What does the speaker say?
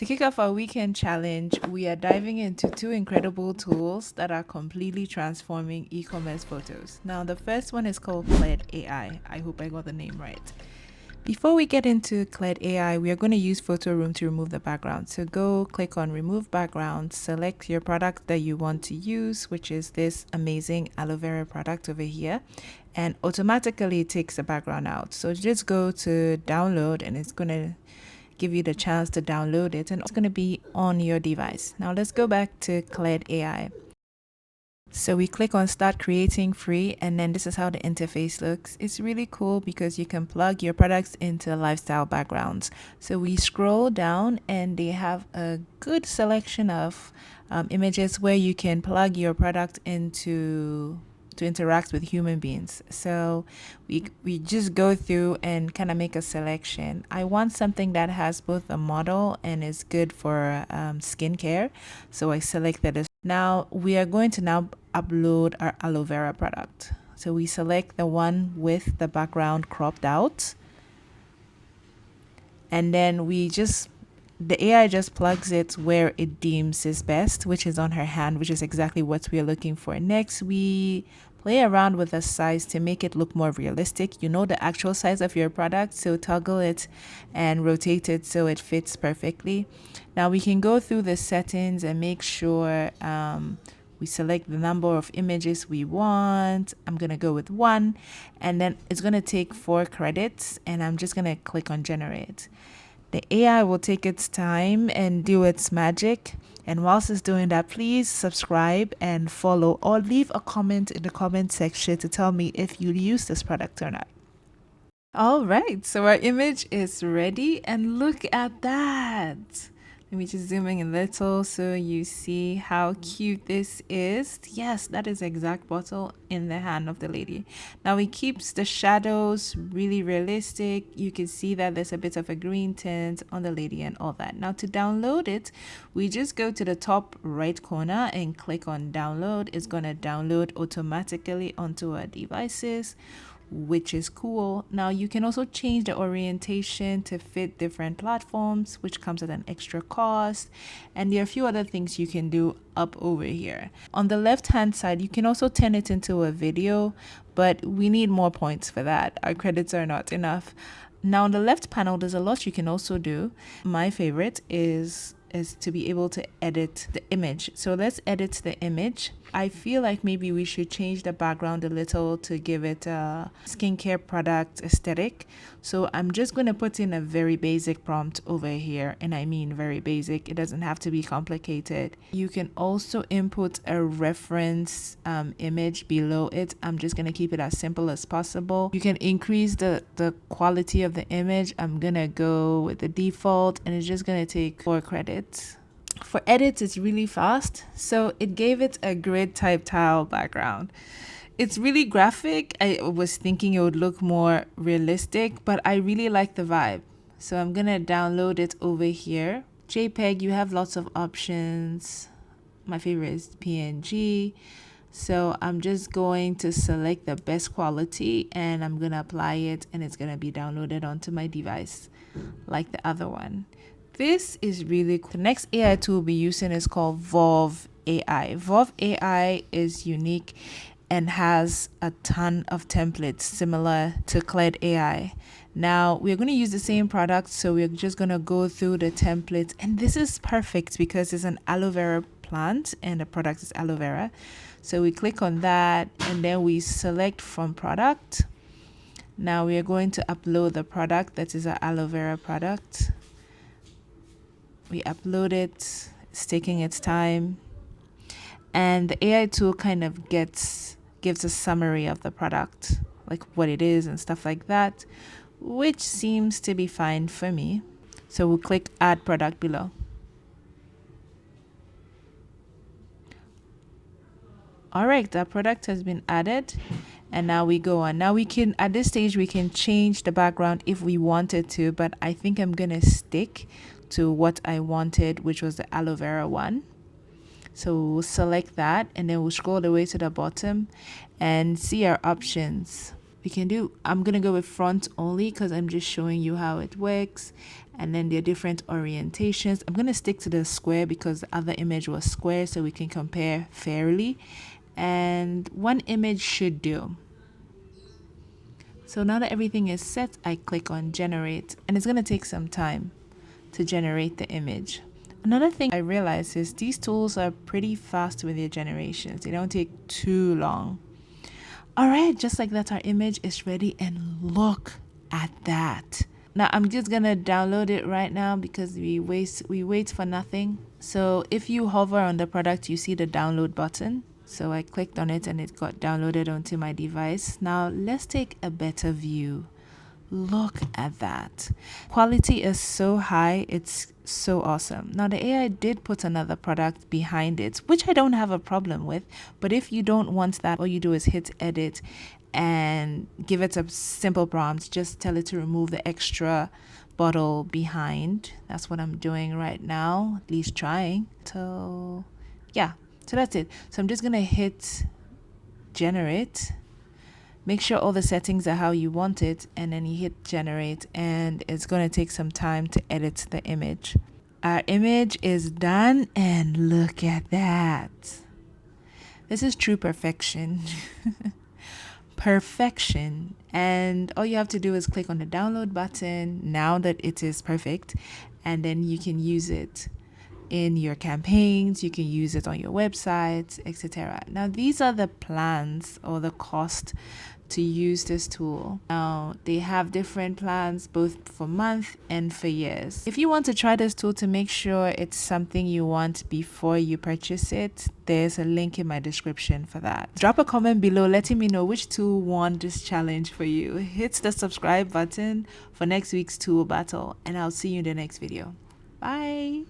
To kick off our weekend challenge, we are diving into two incredible tools that are completely transforming e commerce photos. Now, the first one is called Claid AI. I hope I got the name right. Before we get into Claid AI, we are going to use Photo Room to remove the background. So go click on Remove Background, select your product that you want to use, which is this amazing aloe vera product over here, and automatically it takes the background out. So just go to Download and it's going to give you the chance to download it and it's going to be on your device. Now let's go back to Claid AI. So we click on start creating free and then this is how the interface looks. It's really cool because you can plug your products into lifestyle backgrounds. So we scroll down and they have a good selection of images where you can plug your product into to interact with human beings. So we just go through and kind of make a selection. I want something that has both a model and is good for skincare. So I selected this. Now we are going to now upload our aloe vera product. So we select the one with the background cropped out. And then the AI just plugs it where it deems is best, which is on her hand, which is exactly what we are looking for. Next, we play around with the size to make it look more realistic. You know the actual size of your product, so toggle it and rotate it so it fits perfectly. Now we can go through the settings and make sure we select the number of images we want. I'm going to go with one, and then it's going to take 4 credits, and I'm just going to click on generate. The AI will take its time and do its magic. And whilst it's doing that, please subscribe and follow or leave a comment in the comment section to tell me if you use this product or not. All right, so our image is ready and look at that. Let me just zoom in a little so you see how cute this is. Yes, that is the exact bottle in the hand of the lady. Now it keeps the shadows really realistic. You can see that there's a bit of a green tint on the lady and all that. Now to download it, we just go to the top right corner and click on download. It's going to download automatically onto our devices, which is cool. Now you can also change the orientation to fit different platforms, which comes at an extra cost. And there are a few other things you can do up over here. On the left hand side, you can also turn it into a video, but we need more points for that. Our credits are not enough. Now on the left panel, there's a lot you can also do. My favorite is to be able to edit the image. So let's edit the image. I feel like maybe we should change the background a little to give it a skincare product aesthetic. So I'm just going to put in a very basic prompt over here. And I mean very basic. It doesn't have to be complicated. You can also input a reference image below it. I'm just going to keep it as simple as possible. You can increase the quality of the image. I'm going to go with the default and it's just going to take 4 credits. For edits, it's really fast, so it gave it a grid type tile background. It's really graphic. I was thinking it would look more realistic, but I really like the vibe. So I'm gonna download it over here. JPEG, you have lots of options. My favorite is PNG. So I'm just going to select the best quality and I'm gonna apply it and it's gonna be downloaded onto my device like the other one. This is really cool. The next AI tool we'll be using is called Vovv.ai. Vovv.ai is unique and has a ton of templates similar to Claid AI. Now we're going to use the same product, so we're just going to go through the templates, and this is perfect because it's an aloe vera plant and the product is aloe vera. So we click on that and then we select from product. Now we are going to upload the product that is our aloe vera product. We upload it, it's taking its time, and the AI tool kind of gives a summary of the product, like what it is and stuff like that, which seems to be fine for me. So we'll click add product below. All right, the product has been added and now we go on. Now we can, at this stage, we can change the background if we wanted to, but I think I'm gonna stick to what I wanted, which was the aloe vera one. So we'll select that and then we'll scroll the way to the bottom and see our options. We can do, I'm going to go with front only because I'm just showing you how it works. And then there are different orientations. I'm going to stick to the square because the other image was square so we can compare fairly. And one image should do. So now that everything is set, I click on generate, and it's going to take some time to generate the image. Another thing I realized is these tools are pretty fast with their generations. They don't take too long. All right, just like that, our image is ready, and look at that. Now I'm just gonna download it right now because we wait for nothing. So if you hover on the product, you see the download button. So I clicked on it and it got downloaded onto my device. Now let's take a better view. Look at that. Quality is so high, it's so awesome. Now the AI did put another product behind it, which I don't have a problem with, but if you don't want that, all you do is hit edit and give it a simple prompt. Just tell it to remove the extra bottle behind. That's what I'm doing right now, at least trying. So yeah, so that's it. So I'm just gonna hit generate. Make sure all the settings are how you want it, and then you hit generate, and it's going to take some time to edit the image. Our image is done, and look at that. This is true perfection. Perfection. And all you have to do is click on the download button now that it is perfect, and then you can use it in your campaigns, you can use it on your website, etc. Now these are the plans or the cost to use this tool. Now they have different plans both for month and for years. If you want to try this tool to make sure it's something you want before you purchase it, there's a link in my description for that. Drop a comment below letting me know which tool won this challenge for you. Hit the subscribe button for next week's tool battle, and I'll see you in the next video. Bye.